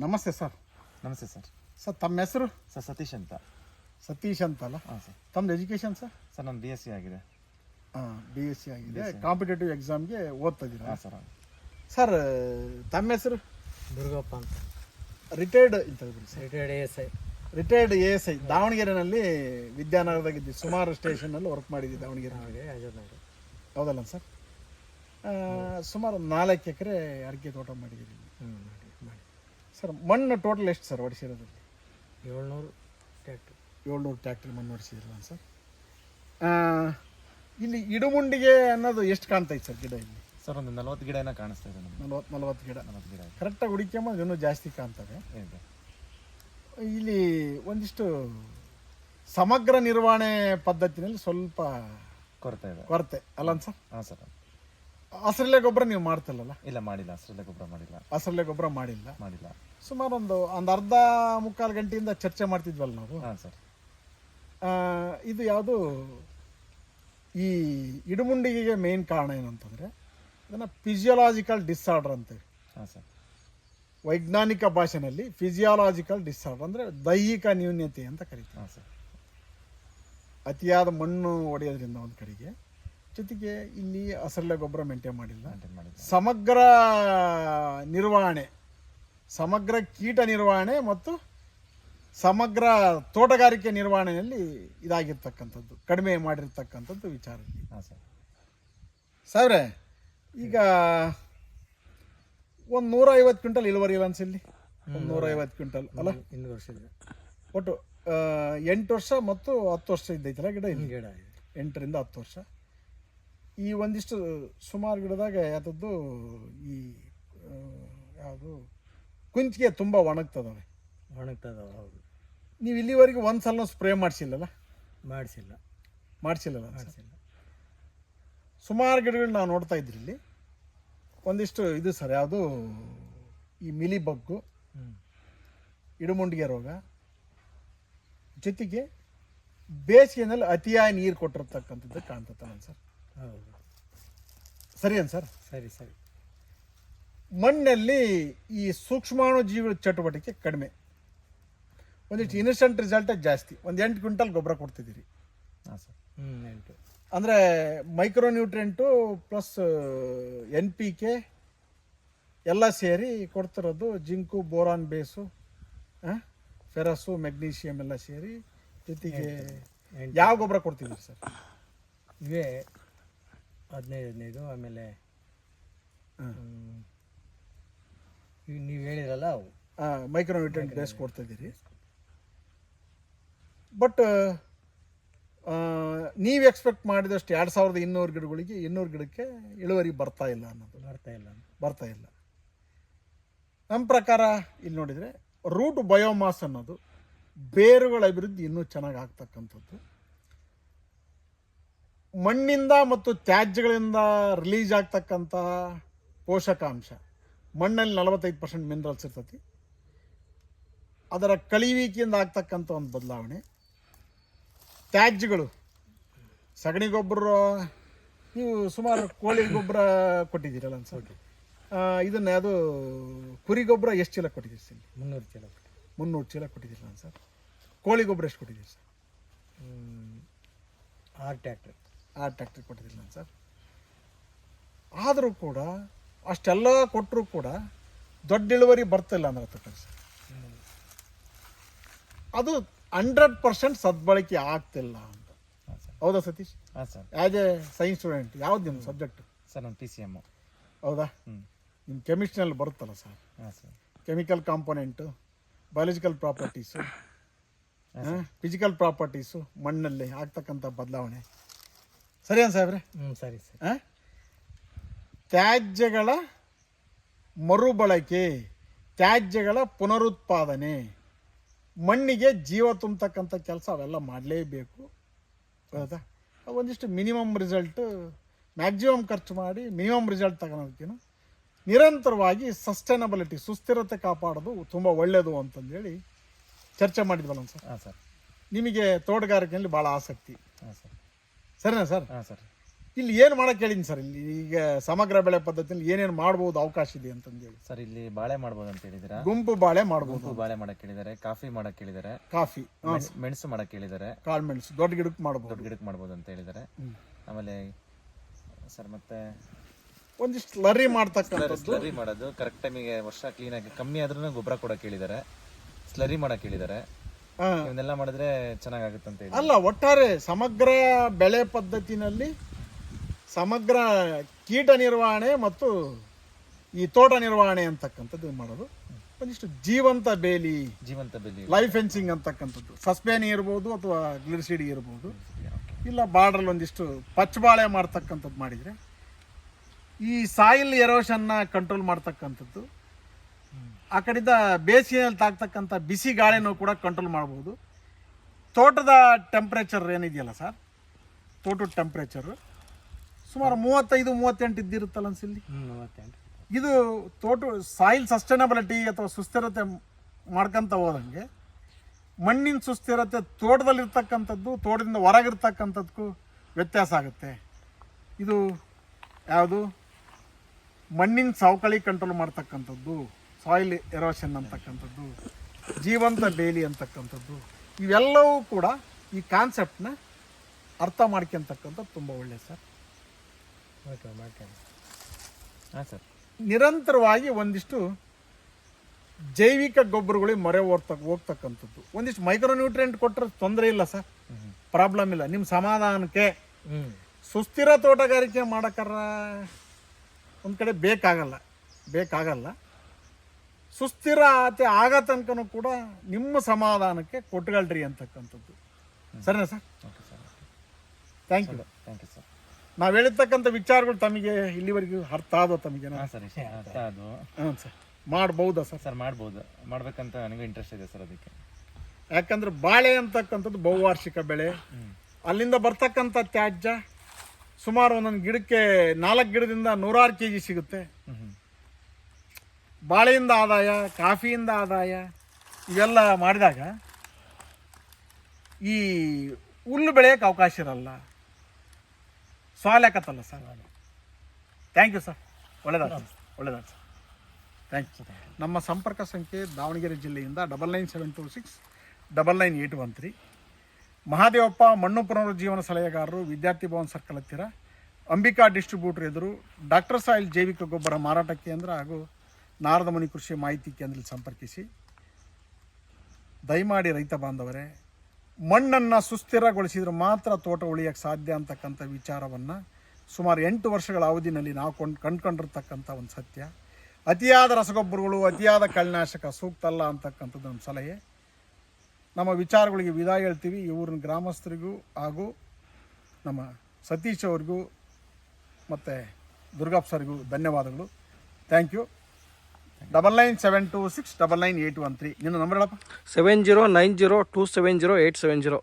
ನಮಸ್ತೆ ಸರ್. ನಮಸ್ತೆ sir. Sir ತಮ್ಮ ಹೆಸರು? ಸರ್ ಸತೀಶ್ ಅಂತ. ಸತೀಶ್ ಅಂತಲ್ಲ? ಹಾಂ ಸರ್. ತಮ್ಮದು ಎಜುಕೇಷನ್ ಸರ್? ಸರ್ ನಾನು BSc ಆಗಿದೆ. BSc ಆಗಿದೆ. ಕಾಂಪಿಟೇಟಿವ್ ಎಕ್ಸಾಮ್ಗೆ ಓದ್ತಾ ಇದ್ದೀರಾ? ಹಾಂ ಸರ್. ಸರ್ ತಮ್ಮ ಹೆಸರು? ದುರ್ಗಪ್ಪ ಅಂತ. ರಿಟೈರ್ಡ್ ಇಂತ ಸರ್? ರಿಟೈರ್ಡ್ ASI ದಾವಣಗೆರೆನಲ್ಲಿ ವಿದ್ಯಾನಗರದಾಗಿದ್ದು ಸುಮಾರು ಸ್ಟೇಷನಲ್ಲಿ ವರ್ಕ್ ಮಾಡಿದ್ದೆ ದಾವಣಗೆರೆ. ಹೌದಲ್ಲ ಸರ್? ಸುಮಾರು 4 ಎಕರೆ ಅಡಿಕೆ ತೋಟ ಮಾಡಿದ್ದೀರಿ. ಮಾಡಿ ಸರ್ ಮಣ್ಣು ಟೋಟಲ್ ಎಷ್ಟು ಸರ್ ಹೊಡಿಸಿರೋದ್ರಲ್ಲಿ? 700 ಟ್ಯಾಕ್ಟ್ರಿ ಮಣ್ಣು ಹೊಡಿಸಿದ್ರಲ್ಲ ಸರ್. ಇಲ್ಲಿ ಇಡುಮುಂಡಿಗೆ ಅನ್ನೋದು ಎಷ್ಟು ಕಾಣ್ತೈತೆ ಸರ್ ಗಿಡ ಇಲ್ಲಿ? ಸರ್ ಒಂದು 40 ಗಿಡ ಏನೋ ಕಾಣಿಸ್ತಾ ಇದೆ ನಮಗೆ. 40 ಗಿಡ. 40 ಗಿಡ ಕರೆಕ್ಟಾಗಿ ಹುಡುಕ್ಯಂಬ ಇನ್ನೂ ಜಾಸ್ತಿ ಕಾಣ್ತವೆ. ಇದೆ. ಇಲ್ಲಿ ಒಂದಿಷ್ಟು ಸಮಗ್ರ ನಿರ್ವಹಣೆ ಪದ್ಧತಿನಲ್ಲಿ ಸ್ವಲ್ಪ ಕೊರತೆ ಅಲ್ಲ ಸರ್? ಹಾಂ ಸರ್. ಹಸಿರೆಲೆ ಗೊಬ್ಬರ ನೀವು ಮಾಡ್ತಿಲ್ಲಲ್ಲ? ಇಲ್ಲ ಮಾಡಿಲ್ಲ, ಹಸಿರೆಲೆ ಗೊಬ್ಬರ ಮಾಡಿಲ್ಲ. ಹಸಿರೆಲೆ ಗೊಬ್ಬರ ಮಾಡಿಲ್ಲ. ಸುಮಾರು ಒಂದು ಅರ್ಧ ಮುಕ್ಕಾಲು ಗಂಟೆಯಿಂದ ಚರ್ಚೆ ಮಾಡ್ತಿದ್ವಲ್ಲ ನಾವು. ಹಾಂ ಸರ್. ಇದು ಯಾವುದು ಈ ಇಡುಮುಂಡಿಗೆ ಮೇನ್ ಕಾರಣ ಏನಂತಂದರೆ ಅದನ್ನು ಫಿಸಿಯೋಲಾಜಿಕಲ್ ಡಿಸಾರ್ಡರ್ ಅಂತೇಳಿ. ಹಾಂ ಸರ್. ವೈಜ್ಞಾನಿಕ ಭಾಷೆನಲ್ಲಿ ಫಿಸಿಯಾಲಜಿಕಲ್ ಡಿಸಾರ್ಡರ್ ಅಂದರೆ ದೈಹಿಕ ನ್ಯೂನ್ಯತೆ ಅಂತ ಕರಿತೀವಿ. ಹಾಂ ಸರ್. ಅತಿಯಾದ ಮಣ್ಣು ಹೊಡೆಯೋದ್ರಿಂದ ಒಂದು ಕಡೆಗೆ, ಜೊತೆಗೆ ಇಲ್ಲಿ ಹಸಿರೆಲೆ ಗೊಬ್ಬರ ಮೇಂಟೈನ್ ಮಾಡಿಲ್ಲ. ಸಮಗ್ರ ನಿರ್ವಹಣೆ, ಸಮಗ್ರ ಕೀಟ ನಿರ್ವಹಣೆ ಮತ್ತು ಸಮಗ್ರ ತೋಟಗಾರಿಕೆ ನಿರ್ವಹಣೆಯಲ್ಲಿ ಇದಾಗಿರ್ತಕ್ಕಂಥದ್ದು, ಕಡಿಮೆ ಮಾಡಿರ್ತಕ್ಕಂಥದ್ದು ವಿಚಾರ. ಹಾಂ ಸರ್. ಸಾವ್ರೆ ಈಗ ಒಂದು 150 ಕ್ವಿಂಟಲ್ ಇಳುವರಿ ಇಲ್ಲ ಅನ್ಸಿಲ್ಲಿ? ಒಂದು 150 ಕ್ವಿಂಟಲ್ ಅಲ್ಲ? 2 ವರ್ಷದ ಒಟ್ಟು 8 ವರ್ಷ ಮತ್ತು 10 ವರ್ಷ ಇದ್ದೈತಲ್ಲ ಗಿಡ? ಇಲ್ಲಿ ಗಿಡ 8ರಿಂದ 10 ವರ್ಷ. ಈ ಒಂದಿಷ್ಟು ಸುಮಾರು ಗಿಡದಾಗ ಯಾತದ್ದು ಈ ಯಾವುದು ಕುಂಚಿಗೆ ತುಂಬ ಒಣಗ್ತದವೆ. ಹೌದು. ನೀವು ಇಲ್ಲಿವರೆಗೂ ಒಂದು ಸಲ ಸ್ಪ್ರೇ ಮಾಡಿಸಿಲ್ಲಲ್ಲ? ಮಾಡಿಸಿಲ್ಲ. ಸುಮಾರು ಗಿಡಗಳು ನಾವು ನೋಡ್ತಾ ಇದ್ರಿ ಇಲ್ಲಿ. ಒಂದಿಷ್ಟು ಇದು ಸರ್ ಯಾವುದು ಈ ಮಿಲಿ ಬಗ್ಗು, ಇಡುಮುಂಡಿಗೆ ರೋಗ, ಜೊತೆಗೆ ಬೇಸಿಗೆನಲ್ಲಿ ಅತಿಯಾಗಿ ನೀರು ಕೊಟ್ಟಿರ್ತಕ್ಕಂಥದ್ದು ಕಾಣ್ತದೆ ಸರ್. ಹೌದು. ಸರಿ ಅನ್ ಸರ್? ಸರಿ. ಮಣ್ಣಲ್ಲಿ ಈ ಸೂಕ್ಷ್ಮಾಣು ಜೀವಿಗಳ ಚಟುವಟಿಕೆ ಕಡಿಮೆ, ಒಂದಿಷ್ಟು ಇನ್ಸ್ಟಂಟ್ ರಿಸಲ್ಟೇ ಜಾಸ್ತಿ. ಒಂದು 8 ಕ್ವಿಂಟಲ್ ಗೊಬ್ಬರ ಕೊಡ್ತಿದ್ದೀರಿ. ಹಾಂ ಸರ್. 8 ಅಂದರೆ ಮೈಕ್ರೋನ್ಯೂಟ್ರೆಂಟು ಪ್ಲಸ್ NPK ಎಲ್ಲ ಸೇರಿ ಕೊಡ್ತಿರೋದು. ಜಿಂಕು, ಬೋರಾನ್ ಬೇಸು, ಫೆರಸ್ಸು, ಮೆಗ್ನೀಷಿಯಮ್ ಎಲ್ಲ ಸೇರಿ. ಜೊತೆಗೆ ಯಾವ ಗೊಬ್ಬರ ಕೊಡ್ತಿದ್ದೀರಿ ಸರ್? ಇವೇ 15 ಆಮೇಲೆ ನೀವು ಹೇಳಿರಲ್ಲ ಅವು ಮೈಕ್ರೋನ್ಯೂಟ್ರೆಂಟ್ ಬೇಸ್ ಕೊಡ್ತಿದ್ದೀರಿ. ಬಟ್ ನೀವು ಎಕ್ಸ್ಪೆಕ್ಟ್ ಮಾಡಿದಷ್ಟು 2200 ಗಿಡಗಳಿಗೆ 200 ಗಿಡಕ್ಕೆ ಇಳುವರಿ ಬರ್ತಾ ಇಲ್ಲ ಅನ್ನೋದು. ಬರ್ತಾ ಇಲ್ಲ. ನಮ್ಮ ಪ್ರಕಾರ ಇಲ್ಲಿ ನೋಡಿದರೆ ರೂಟ್ ಬಯೋಮಾಸ್ ಅನ್ನೋದು ಬೇರುಗಳ ಅಭಿವೃದ್ಧಿ ಇನ್ನೂ ಚೆನ್ನಾಗಿ ಆಗ್ತಕ್ಕಂಥದ್ದು. ಮಣ್ಣಿಂದ ಮತ್ತು ತ್ಯಾಜ್ಯಗಳಿಂದ ರಿಲೀಸ್ ಆಗ್ತಕ್ಕಂಥ ಪೋಷಕಾಂಶ, ಮಣ್ಣಲ್ಲಿ 45% ಮಿನರಲ್ಸ್ ಇರ್ತೈತಿ. ಅದರ ಕಳಿವಿಕೆಯಿಂದ ಆಗ್ತಕ್ಕಂಥ ಒಂದು ಬದಲಾವಣೆ, ತ್ಯಾಜ್ಯಗಳು, ಸಗಣಿ ಗೊಬ್ಬರ, ನೀವು ಸುಮಾರು ಕೋಳಿ ಗೊಬ್ಬರ ಕೊಟ್ಟಿದ್ದೀರಲ್ಲ ಅನ್ಸೋಕೆ. ಇದನ್ನು ಅದು ಕುರಿ ಗೊಬ್ಬರ ಎಷ್ಟು ಚೀಲ ಕೊಟ್ಟಿದ್ದೀರಿ ಸರ್? 300 ಚೀಲ ಕೊಟ್ಟಿದ್ದೀರಲ್ಲ ಸರ್. ಕೋಳಿ ಗೊಬ್ಬರ ಎಷ್ಟು ಕೊಟ್ಟಿದ್ದೀರಿ ಸರ್? 6 ಟ್ಯಾಕ್ಟ್ರಿ ಕೊಟ್ಟಿದ್ದಿಲ್ಲ ಸರ್. ಆದರೂ ಕೂಡ ಅಷ್ಟೆಲ್ಲ ಕೊಟ್ಟರೂ ಕೂಡ ದೊಡ್ಡ ಇಳುವರಿ ಬರ್ತಿಲ್ಲ ಅಂದ್ರೆ ಸರ್. ಅದು 100% ಸದ್ಬಳಕೆ ಆಗ್ತಿಲ್ಲ ಅಂತ. ಹೌದಾ ಸತೀಶ್? ಹಾಂ sir. As A science student ಯಾವ್ದು ನಿಮ್ಮ ಸಬ್ಜೆಕ್ಟ್ ಸರ್? ನಾನು PCM. ಹೌದಾ? ನಿಮ್ಮ ಕೆಮಿಸ್ಟ್ರಿನಲ್ಲಿ ಬರುತ್ತಲ್ಲ ಸರ್. ಹಾಂ sir. Chemical component, biological properties, physical properties, ಮಣ್ಣಲ್ಲಿ ಆಗ್ತಕ್ಕಂಥ ಬದಲಾವಣೆ. ಸರಿ ಸಾಹೇಬ್ರೆ? ಸರಿ. ತ್ಯಾಜ್ಯಗಳ ಮರುಬಳಕೆ, ತ್ಯಾಜ್ಯಗಳ ಪುನರುತ್ಪಾದನೆ, ಮಣ್ಣಿಗೆ ಜೀವ ತುಂಬತಕ್ಕಂಥ ಕೆಲಸ ಅವೆಲ್ಲ ಮಾಡಲೇಬೇಕು. ಹೌದಾ? ಒಂದಿಷ್ಟು ಮಿನಿಮಮ್ ರಿಸಲ್ಟ್, ಮ್ಯಾಕ್ಸಿಮಮ್ ಖರ್ಚು ಮಾಡಿ ಮಿನಿಮಮ್ ರಿಸಲ್ಟ್ ತಗೊಳೋದಕ್ಕೇನು ನಿರಂತರವಾಗಿ ಸಸ್ಟೈನಬಿಲಿಟಿ, ಸುಸ್ಥಿರತೆ ಕಾಪಾಡೋದು ತುಂಬ ಒಳ್ಳೆಯದು ಅಂತಂದೇಳಿ ಚರ್ಚೆ ಮಾಡಿದ್ವಲ್ಲ ಸರ್. ಹಾಂ ಸರ್. ನಿಮಗೆ ತೋಟಗಾರಿಕೆಯಲ್ಲಿ ಭಾಳ ಆಸಕ್ತಿ. ಹಾಂ ಸರ್. ಸರಿನಾ ಸರ್? ಹಾಂ ಸರ್. ಇಲ್ಲಿ ಏನು ಮಾಡಕ್ಕೆ ಹೇಳಿನಿ ಸರ್, ಇಲ್ಲಿ ಈಗ ಸಮಗ್ರ ಬೆಳೆ ಪದ್ಧತಿಯಲ್ಲಿ ಏನೇನು ಮಾಡ್ಬೋದು ಅವಕಾಶ ಇದೆ ಅಂತಂದೇಳಿ. ಸರ್ ಇಲ್ಲಿ ಬಾಳೆ ಮಾಡ್ಬೋದು ಅಂತ ಹೇಳಿದಿರಾ, ಗುಂಪು ಬಾಳೆ ಮಾಡ್ಬೋದು, ಗುಂಪು ಬಾಳೆ ಮಾಡಕ್ ಹೇಳಿದ್ದಾರೆ, ಕಾಫಿ ಮಾಡಕ್ ಹೇಳಿದ್ದಾರೆ, ಕಾಫಿ, ಮೆಣಸು ಮಾಡಕ್ ಹೇಳಿದ್ದಾರೆ, ಕಾಳುಮೆಣಸು ದೊಡ್ಡ ಗಿಡಕ್ಕೆ ಮಾಡ್ಬೋದು, ದೊಡ್ಡ ಗಿಡಕ್ಕೆ ಮಾಡ್ಬೋದು ಅಂತ ಹೇಳಿದ್ದಾರೆ. ಆಮೇಲೆ ಸರ್ ಮತ್ತೆ ಒಂದಿಷ್ಟು ಸ್ಲರಿ ಮಾಡ್ತಕ್ಕಂಥದ್ದು, ಸ್ಲರಿ ಮಾಡೋದು ಕರೆಕ್ಟ್ ಟೈಮಿಗೆ ವರ್ಷ ಕ್ಲೀನಾಗಿ ಕಮ್ಮಿ ಆದ್ರೂ ಗೊಬ್ಬರ ಕೊಡಕ್ ಹೇಳಿದ್ದಾರೆ, ಸ್ಲರಿ ಮಾಡಕ್ ಹೇಳಿದ್ದಾರೆ. ಇವನ್ನೆಲ್ಲ ಮಾಡಿದ್ರೆ ಚೆನ್ನಾಗಾಗುತ್ತೆ ಅಂತ ಹೇಳಿ. ಅಲ್ಲ, ಒಟ್ಟಾರೆ ಸಮಗ್ರ ಬೆಳೆ ಪದ್ಧತಿನಲ್ಲಿ ಸಮಗ್ರ ಕೀಟ ನಿರ್ವಹಣೆ ಮತ್ತು ಈ ತೋಟ ನಿರ್ವಹಣೆ ಅಂತಕ್ಕಂಥದ್ದು ಮಾಡೋದು. ಒಂದಿಷ್ಟು ಜೀವಂತ ಬೇಲಿ, ಲೈಫ್ ಫೆನ್ಸಿಂಗ್ ಅಂತಕ್ಕಂಥದ್ದು, ಸಸ್ಪೇನಿ ಇರ್ಬೋದು ಅಥವಾ ಗ್ಲಿಸಿಡಿ ಇರ್ಬೋದು, ಇಲ್ಲ ಬಾರ್ಡ್ರಲ್ಲಿ ಒಂದಿಷ್ಟು ಪಚ್ಚಬಾಳೆ ಮಾಡ್ತಕ್ಕಂಥದ್ದು ಮಾಡಿದರೆ ಈ ಸಾಯಿಲ್ ಎರೋಷನ್ನ ಕಂಟ್ರೋಲ್ ಮಾಡ್ತಕ್ಕಂಥದ್ದು, ಆ ಕಡೆಯಿಂದ ಬೇಸಿಗೆಯಲ್ಲಿ ತಾಗ್ತಕ್ಕಂಥ ಬಿಸಿ ಗಾಳಿನೂ ಕೂಡ ಕಂಟ್ರೋಲ್ ಮಾಡ್ಬೋದು. ತೋಟದ ಟೆಂಪ್ರೇಚರ್ ಏನಿದೆಯಲ್ಲ ಸರ್, ತೋಟದ ಟೆಂಪ್ರೇಚರ್ ಸುಮಾರು 35-38 ಇದ್ದಿರುತ್ತಲ್ಲ ಅನ್ಸಿಲ್ಲಿ. 38. ಇದು ತೋಟ ಸಾಯಿಲ್ ಸಸ್ಟೈನಬಿಲಿಟಿ ಅಥವಾ ಸುಸ್ಥಿರತೆ ಮಾಡ್ಕೊಂತ ಹೋದಂಗೆ ಮಣ್ಣಿನ ಸುಸ್ಥಿರತೆ ತೋಟದಲ್ಲಿರ್ತಕ್ಕಂಥದ್ದು ತೋಟದಿಂದ ಹೊರಗಿರ್ತಕ್ಕಂಥದ್ದಕ್ಕೂ ವ್ಯತ್ಯಾಸ ಆಗುತ್ತೆ. ಇದು ಯಾವುದು ಮಣ್ಣಿನ ಸವಕಳಿ ಕಂಟ್ರೋಲ್ ಮಾಡ್ತಕ್ಕಂಥದ್ದು, ಸಾಯಿಲ್ ಎರೋಷನ್ ಅಂತಕ್ಕಂಥದ್ದು, ಜೀವಂತ ಬೇಲಿ ಅಂತಕ್ಕಂಥದ್ದು, ಇವೆಲ್ಲವೂ ಕೂಡ ಈ ಕಾನ್ಸೆಪ್ಟನ್ನ ಅರ್ಥ ಮಾಡ್ಕೊಂತಕ್ಕಂಥದ್ದು ತುಂಬ ಒಳ್ಳೆಯದು ಸರ್. ಹಾಂ ಸರ್. ನಿರಂತರವಾಗಿ ಒಂದಿಷ್ಟು ಜೈವಿಕ ಗೊಬ್ಬರಗಳಿಗೆ ಮೊರೆ ಹೋಗ್ತಕ್ಕಂಥದ್ದು, ಒಂದಿಷ್ಟು ಮೈಕ್ರೋನ್ಯೂಟ್ರಿಯೆಂಟ್ ಕೊಟ್ಟರೆ ತೊಂದರೆ ಇಲ್ಲ ಸರ್, ಪ್ರಾಬ್ಲಮ್ ಇಲ್ಲ. ನಿಮ್ಮ ಸಮಾಧಾನಕ್ಕೆ ಸುಸ್ಥಿರ ತೋಟಗಾರಿಕೆ ಮಾಡೋಕ್ಕಾರ ಒಂದು ಕಡೆ ಬೇಕಾಗಲ್ಲ. ಸುಸ್ಥಿರತೆ ಆಗೋ ತನಕನೂ ಕೂಡ ನಿಮ್ಮ ಸಮಾಧಾನಕ್ಕೆ ಕೊಟ್ಕೊಳ್ರಿ ಅಂತಕ್ಕಂಥದ್ದು. ಸರಿನಾ sir? Thank you. Thank you sir. ನಾವು ಹೇಳಿರ್ತಕ್ಕಂಥ ವಿಚಾರಗಳು ತಮಗೆ ಇಲ್ಲಿವರೆಗೂ ಅರ್ಥ ಆದೋ ತಮಗೆ? ಹಾಂ ಸರ್, ಅರ್ಥ ಅದು. ಹಾಂ ಸರ್. ಮಾಡ್ಬೋದಾ ಸರ್? ಸರ್ ಮಾಡ್ಬೋದು, ಮಾಡ್ಬೇಕಂತ ನನಗೂ ಇಂಟ್ರೆಸ್ಟ್ ಇದೆ ಸರ್ ಅದಕ್ಕೆ. ಯಾಕಂದ್ರೆ ಬಾಳೆ ಅಂತಕ್ಕಂಥದ್ದು ಬಹುವಾರ್ಷಿಕ ಬೆಳೆ, ಅಲ್ಲಿಂದ ಬರ್ತಕ್ಕಂಥ ತ್ಯಾಜ್ಯ ಸುಮಾರು ಒಂದೊಂದು ಗಿಡಕ್ಕೆ 4 ಗಿಡದಿಂದ 106 kg ಸಿಗುತ್ತೆ. ಬಾಳೆಯಿಂದ ಆದಾಯ, ಕಾಫಿಯಿಂದ ಆದಾಯ, ಇವೆಲ್ಲ ಮಾಡಿದಾಗ ಈ ಹುಲ್ಲು ಬೆಳೆಯೋಕ್ಕೆ ಅವಕಾಶ ಇರಲ್ಲ, ಸಾಲಾಕತ್ತಲ್ಲ ಸರ್. ಥ್ಯಾಂಕ್ ಯು ಸರ್, ಒಳ್ಳೆಯದಾದ ಸರ್, ಥ್ಯಾಂಕ್ ಯು. ನಮ್ಮ ಸಂಪರ್ಕ ಸಂಖ್ಯೆ ದಾವಣಗೆರೆ ಜಿಲ್ಲೆಯಿಂದ 99726 99813. ಮಹಾದೇವಪ್ಪ ಮಣ್ಣು ಪುನರುಜ್ಜೀವನ ಸಲಹೆಗಾರರು, ವಿದ್ಯಾರ್ಥಿ ಭವನ್ ಸರ್ಕಲ್ ಹತ್ತಿರ, ಅಂಬಿಕಾ ಡಿಸ್ಟ್ರಿಬ್ಯೂಟರ್ ಎದುರು, ಡಾಕ್ಟರ್ ಸಾಯಿಲ್ ಜೈವಿಕ ಗೊಬ್ಬರ ಮಾರಾಟ ಕೇಂದ್ರ ಹಾಗೂ ನಾರದ ಮುನಿ ಕೃಷಿ ಮಾಹಿತಿ ಕೇಂದ್ರದಲ್ಲಿ ಸಂಪರ್ಕಿಸಿ. ದಯಮಾಡಿ ರೈತ ಬಾಂಧವರೇ, ಮಣ್ಣನ್ನು ಸುಸ್ಥಿರಗೊಳಿಸಿದ್ರೆ ಮಾತ್ರ ತೋಟ ಉಳಿಯೋಕ್ಕೆ ಸಾಧ್ಯ ಅಂತಕ್ಕಂಥ ವಿಚಾರವನ್ನು ಸುಮಾರು 8 ವರ್ಷಗಳ ಅವಧಿನಲ್ಲಿ ನಾವು ಕಂಡುಕೊಂಡಿರ್ತಕ್ಕಂಥ ಒಂದು ಸತ್ಯ. ಅತಿಯಾದ ರಸಗೊಬ್ಬರಗಳು, ಅತಿಯಾದ ಕಳೆನಾಶಕ ಸೂಕ್ತ ಅಲ್ಲ ಅಂತಕ್ಕಂಥದ್ದು ನಮ್ಮ ಸಲಹೆ. ನಮ್ಮ ವಿಚಾರಗಳಿಗೆ ವಿದಾಯ ಹೇಳ್ತೀವಿ. ಈ ಊರಿನ ಗ್ರಾಮಸ್ಥರಿಗೂ ಹಾಗೂ ನಮ್ಮ ಸತೀಶ್ ಅವ್ರಿಗೂ ಮತ್ತು ದುರ್ಗಪ್ಪ ಸರ್ಗೂ ಧನ್ಯವಾದಗಳು. Thank you. 99726 99813. ನಿನ್ನ ನಂಬರ್ ಹೇಳಪ್ಪ. 7090270870.